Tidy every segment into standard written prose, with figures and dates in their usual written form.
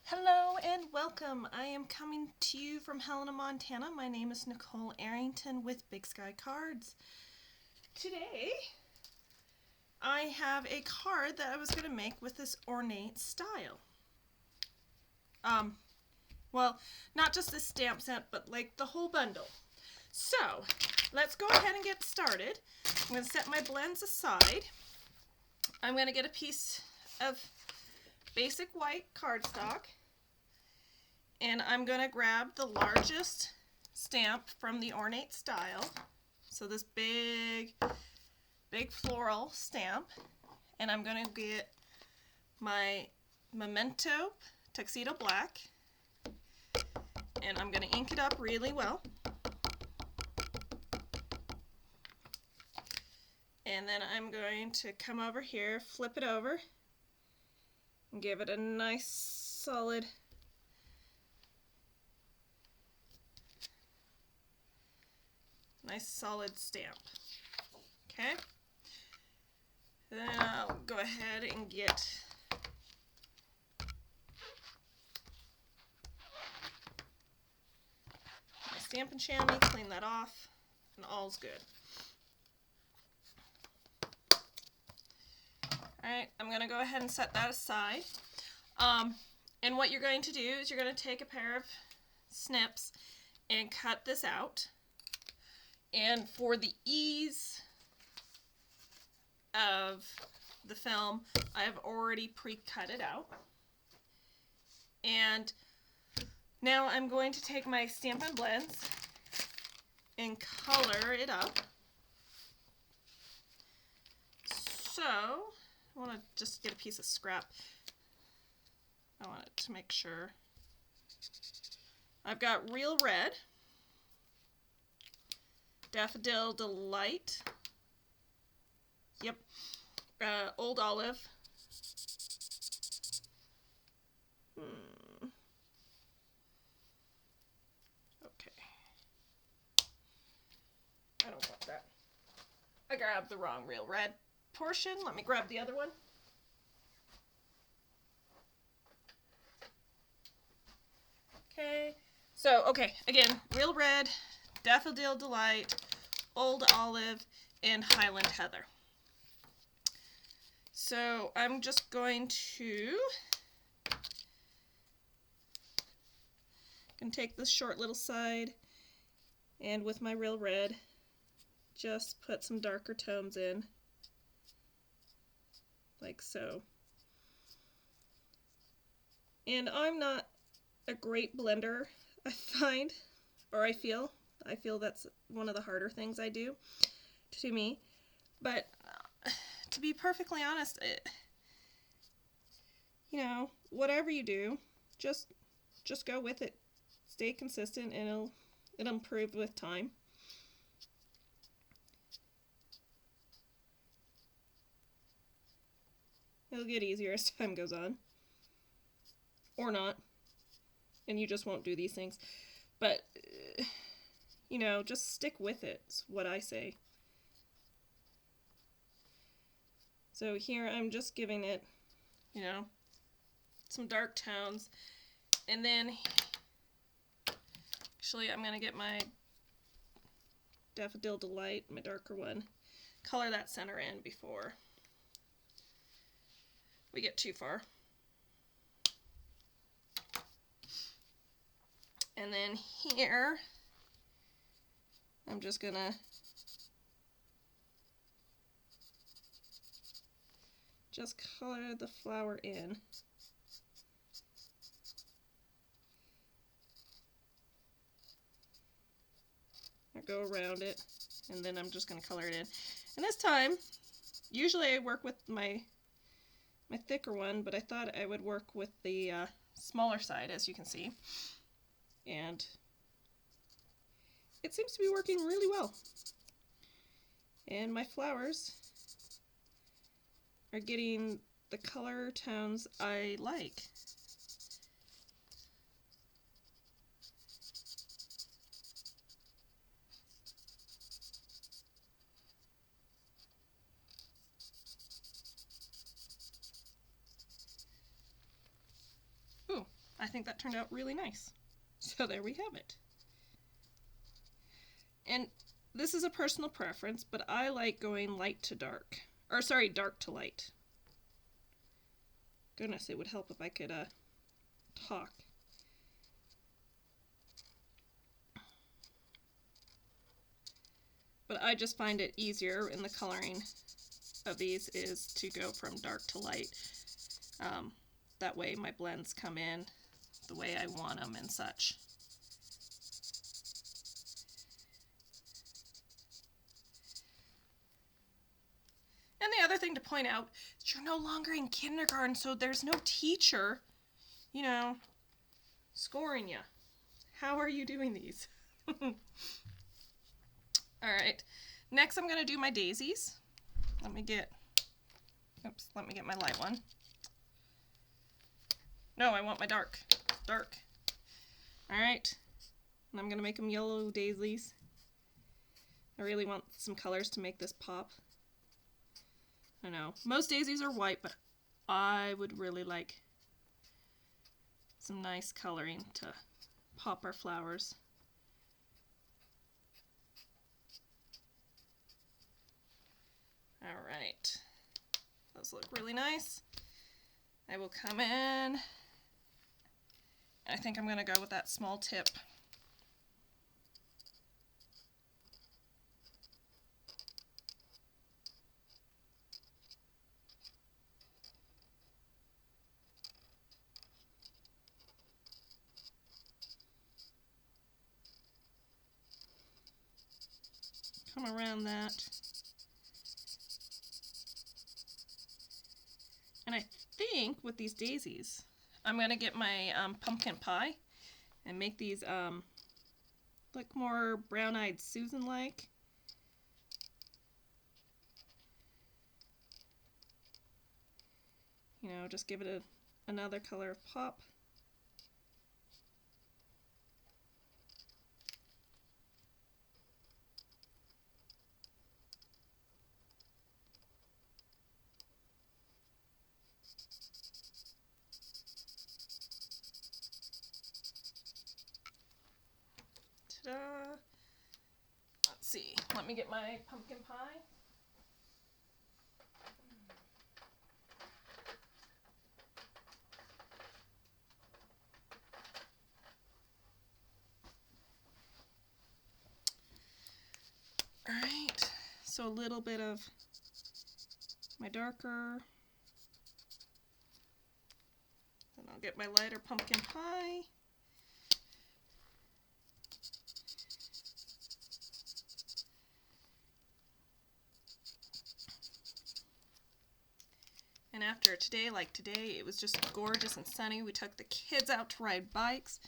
Hello and welcome. I am coming to you from Helena, Montana. My name is Nicole Arrington with Big Sky Cards. Today I have a card that I was going to make with this ornate style. Well, not just this stamp set, but like the whole bundle. So let's go ahead and get started. I'm going to set my blends aside. I'm going to get a piece of basic white cardstock, and I'm going to grab the largest stamp from the ornate style, so this big floral stamp, and I'm going to get my Memento Tuxedo Black, and I'm going to ink it up really well, and then I'm going to come over here, flip it over, and give it a nice solid stamp. Okay, then I'll go ahead and get my Stampin' chamois, clean that off, and all's good. Alright, I'm going to go ahead and set that aside. And what you're going to do is you're going to take a pair of snips and cut this out. And for the ease of the film, I've already pre-cut it out. And now I'm going to take my Stampin' blends and color it up. So I want to just get a piece of scrap. I want it to make sure. I've got Real Red, Daffodil Delight, yep, Old Olive, okay, I don't want that. I grabbed the wrong Real Red portion. Let me grab the other one. Okay, so, again, Real Red, Daffodil Delight, Old Olive, and Highland Heather. So I'm just going to take this short little side, and with my Real Red, just put some darker tones in, like so. And I'm not a great blender, I find, or I feel that's one of the harder things I do, to me. But to be perfectly honest, you know, whatever you do, just go with it. Stay consistent, and it'll improve with time. It'll get easier as time goes on, or not, and you just won't do these things. But you know, just stick with it, is what I say. So here I'm just giving it, you know, some dark tones, and then actually I'm going to get my Daffodil Delight, my darker one, color that center in before we get too far. And then here I'm just gonna just color the flower in. I go around it, and then I'm just gonna color it in. And this time, usually I work with my thicker one, but I thought I would work with the smaller side, as you can see. And it seems to be working really well. And my flowers are getting the color tones I like. Ooh, I I think that turned out really nice. So there we have it. And this is a personal preference, but I like going light to dark. Or sorry, dark to light. Goodness, it would help if I could talk. But I just find it easier in the coloring of these is to go from dark to light. That way my blends come in the way I want them and such. And the other thing to point out is you're no longer in kindergarten, so there's no teacher, you know, scoring you. How are you doing these? Alright, next I'm going to do my daisies. Let me get my light one. No, I want my dark. Alright, and I'm going to make them yellow daisies. I really want some colors to make this pop. I know, most daisies are white, but I would really like some nice coloring to pop our flowers. Alright, those look really nice. I will come in. I think I'm going to go with that small tip. Come around that. And I think with these daisies, I'm going to get my pumpkin pie and make these look more brown-eyed Susan-like. You know, just give it another color of pop. Let's see, let me get my pumpkin pie. Alright, so a little bit of my darker. Then I'll get my lighter pumpkin pie. And after a day like today, it was just gorgeous and sunny. We took the kids out to ride bikes.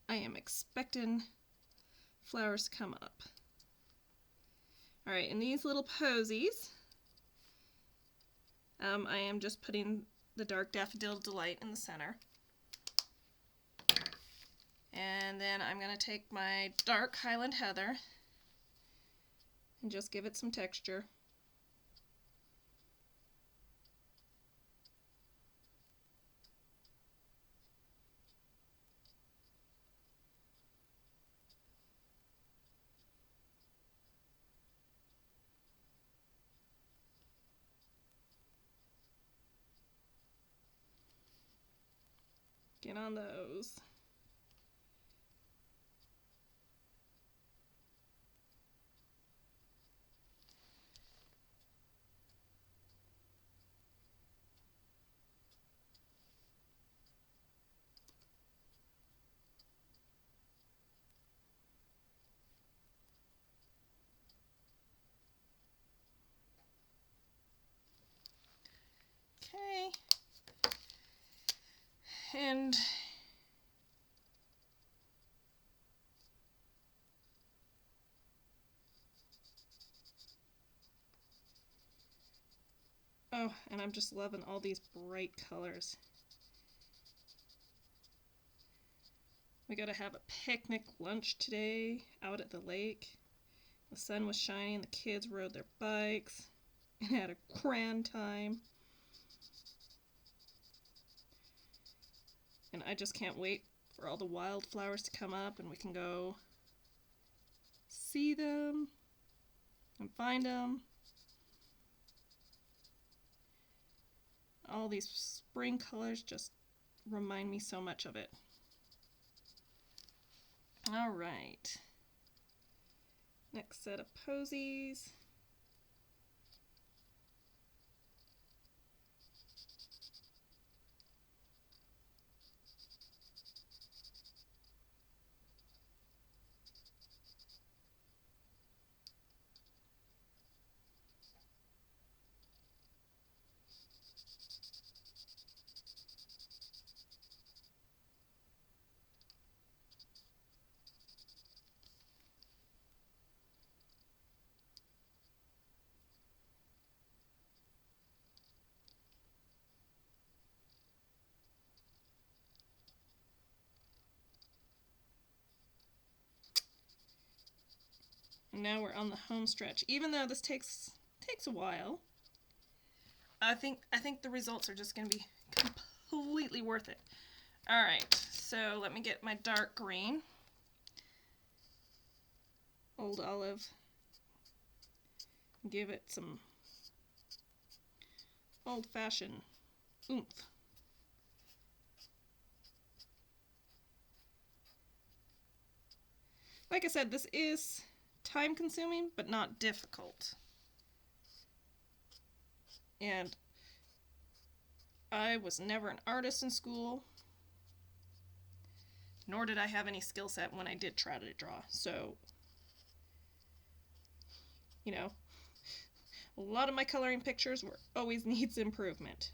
I am expecting flowers to come up. Alright, in these little posies, I am just putting the dark Daffodil Delight in the center. And then I'm going to take my dark Highland Heather and just give it some texture. Get on those. Okay. And oh, and I'm just loving all these bright colors. We got to have a picnic lunch today out at the lake. The sun was shining, the kids rode their bikes and had a grand time. And I just can't wait for all the wildflowers to come up and we can go see them and find them. All these spring colors just remind me so much of it. All right. Next set of posies. Now we're on the home stretch. Even though this takes a while, I think the results are just going to be completely worth it. All right, so let me get my dark green, Old Olive, give it some old-fashioned oomph. Like I said, this is time-consuming, but not difficult. And I was never an artist in school, nor did I have any skill set when I did try to draw. So, you know, a lot of my coloring pictures were always needs improvement.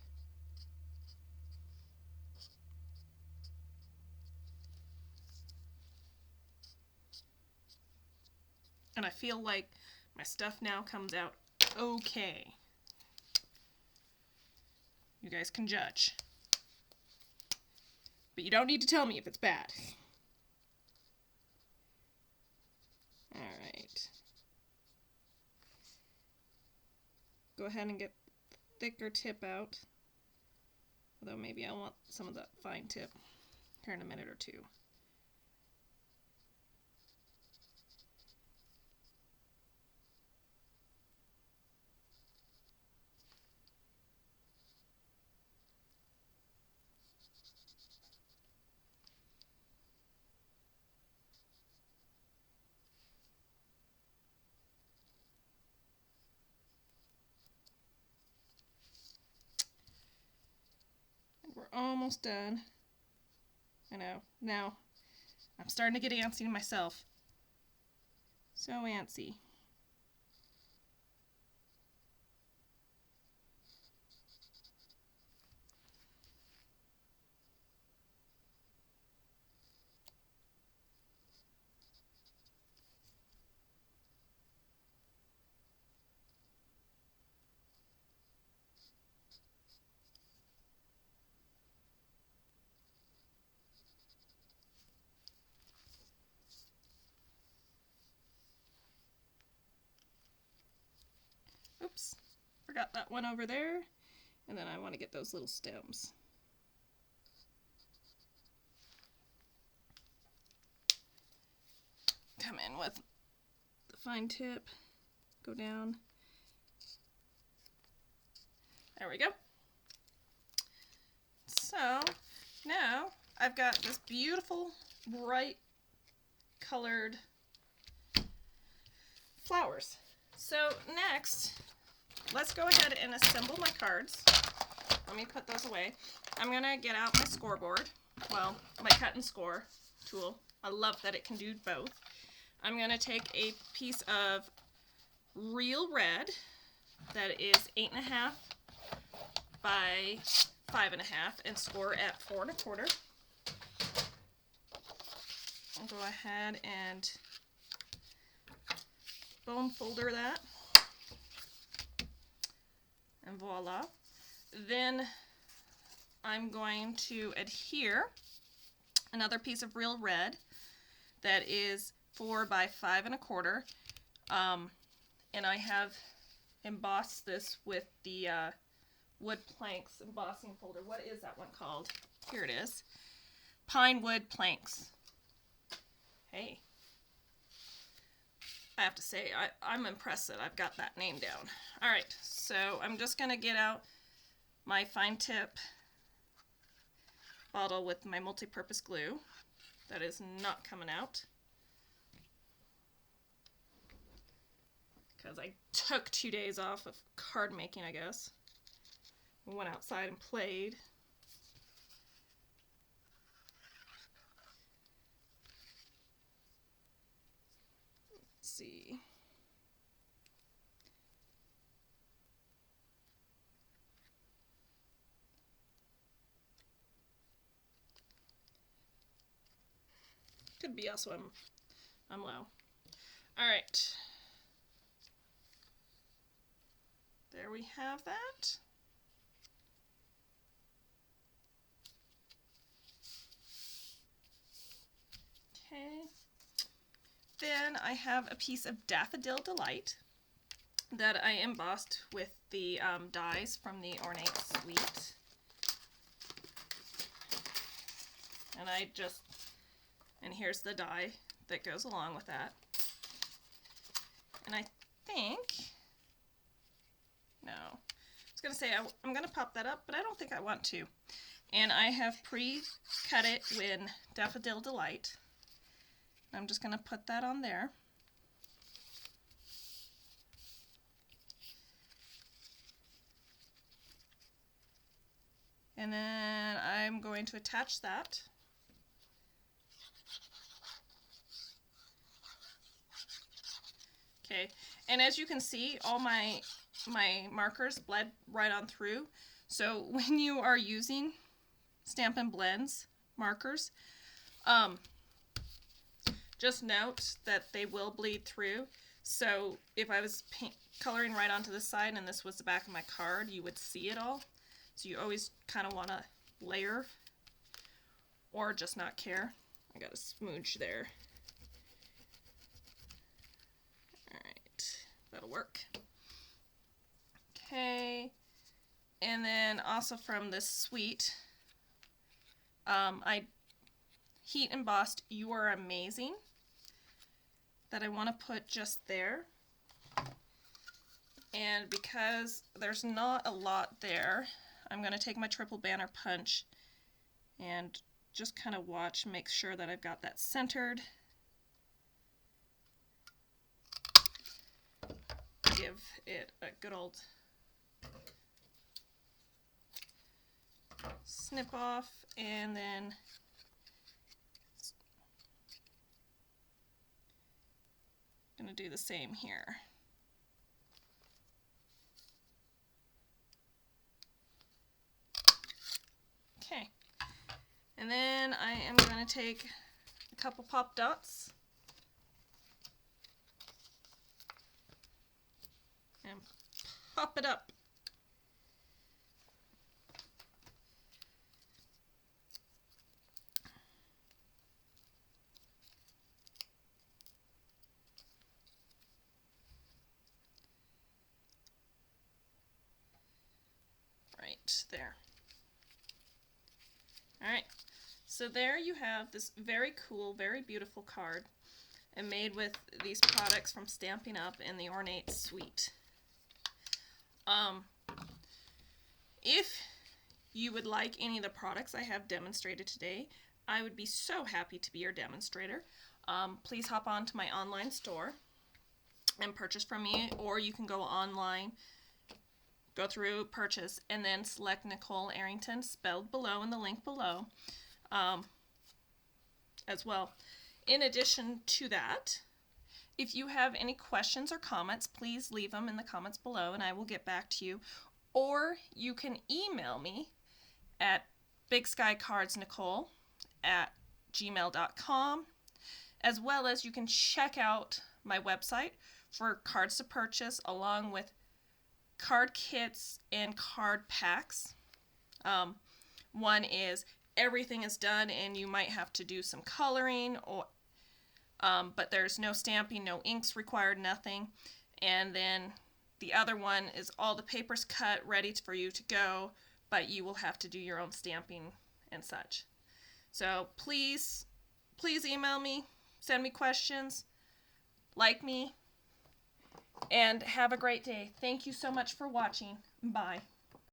And I feel like my stuff now comes out okay. You guys can judge. But you don't need to tell me if it's bad. Alright. Go ahead and get the thicker tip out. Although maybe I want some of that fine tip here in a minute or two. We're almost done. I know. Now, I'm starting to get antsy myself. So antsy. Oops, forgot that one over there. And then I want to get those little stems. Come in with the fine tip, go down. There we go. So now I've got this beautiful, bright colored flowers. So next, let's go ahead and assemble my cards. Let me put those away. I'm going to get out my scoreboard, well, my cut and score tool. I love that it can do both. I'm going to take a piece of real red that is 8.5 by 5.5 and score at 4 1/4. I'll go ahead and bone folder that, and voila. Then I'm going to adhere another piece of real red that is 4 by 5 1/4, and I have embossed this with the wood planks embossing folder. What is that one called? Here it is. pine wood planks. Hey. I have to say, I'm impressed that I've got that name down. Alright, so I'm just going to get out my fine tip bottle with my multi-purpose glue. That is not coming out, because I took 2 days off of card making, I guess. We went outside and played. Let's see. Could be also I'm low. All right. There we have that. Okay. Then I have a piece of Daffodil Delight that I embossed with the dies from the Ornate Suite. And here's the die that goes along with that. And I think, no, I was going to say I'm going to pop that up, but I don't think I want to. And I have pre-cut it with Daffodil Delight. I'm just going to put that on there. And then I'm going to attach that. Okay, and as you can see, all my markers bled right on through. So when you are using Stampin' Blends markers, just note that they will bleed through. So if I was coloring right onto the side and this was the back of my card, you would see it all. So you always kind of want to layer or just not care. I got a smooge there. Alright, that'll work. Okay, and then also from this suite, I heat embossed You Are Amazing that I want to put just there. And because there's not a lot there, I'm going to take my triple banner punch and just kind of watch, make sure that I've got that centered. Give it a good old snip off, and then I'm going to do the same here. Okay, and then I am going to take a couple pop dots and pop it up. Right there. Alright, so there you have this very cool, very beautiful card, and made with these products from Stampin' Up! And the Ornate Suite. If you would like any of the products I have demonstrated today, I would be so happy to be your demonstrator. Please hop on to my online store and purchase from me, or you can go online, go through purchase, and then select Nicole Arrington, spelled below in the link below, as well. In addition to that, if you have any questions or comments, please leave them in the comments below and I will get back to you. Or you can email me at bigskycardsnicole@gmail.com, as well as you can check out my website for cards to purchase, along with card kits and card packs. One is everything is done and you might have to do some coloring, or but there's no stamping, no inks required, nothing. And then the other one is all the paper's cut, ready for you to go, but you will have to do your own stamping and such. So please email me, send me questions, like me, and have a great day. Thank you so much for watching. Bye.